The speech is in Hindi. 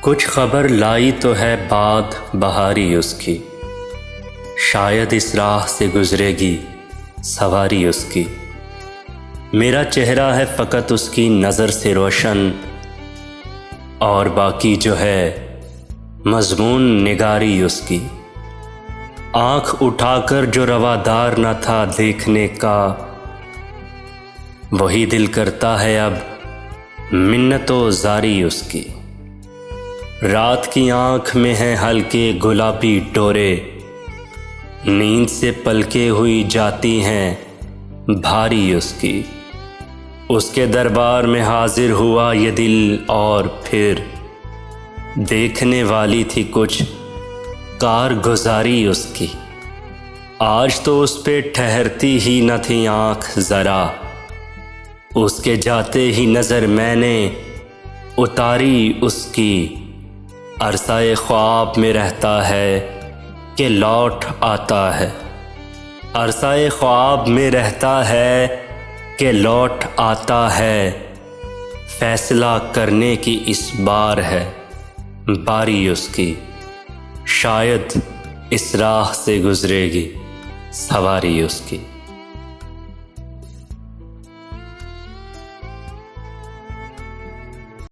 कुछ खबर लाई तो है बात बहारी उसकी, शायद इस राह से गुजरेगी सवारी उसकी। मेरा चेहरा है फ़कत उसकी नज़र से रोशन, और बाकी जो है मज़मून निगारी उसकी। आँख उठाकर जो रवादार न था देखने का, वही दिल करता है अब मिन्नतो ज़ारी उसकी। रात की आँख में है हल्के गुलाबी डोरे, नींद से पलके हुई जाती हैं भारी उसकी। उसके दरबार में हाजिर हुआ ये दिल और फिर देखने वाली थी कुछ कारगुजारी उसकी। आज तो उस पे ठहरती ही न थी आँख ज़रा, उसके जाते ही नज़र मैंने उतारी उसकी। अरसाए ख्वाब में रहता है कि लौट आता है, अरसाए ख्वाब में रहता है कि लौट आता है। फैसला करने की इस बार है बारी उसकी, शायद इस राह से गुजरेगी सवारी उसकी।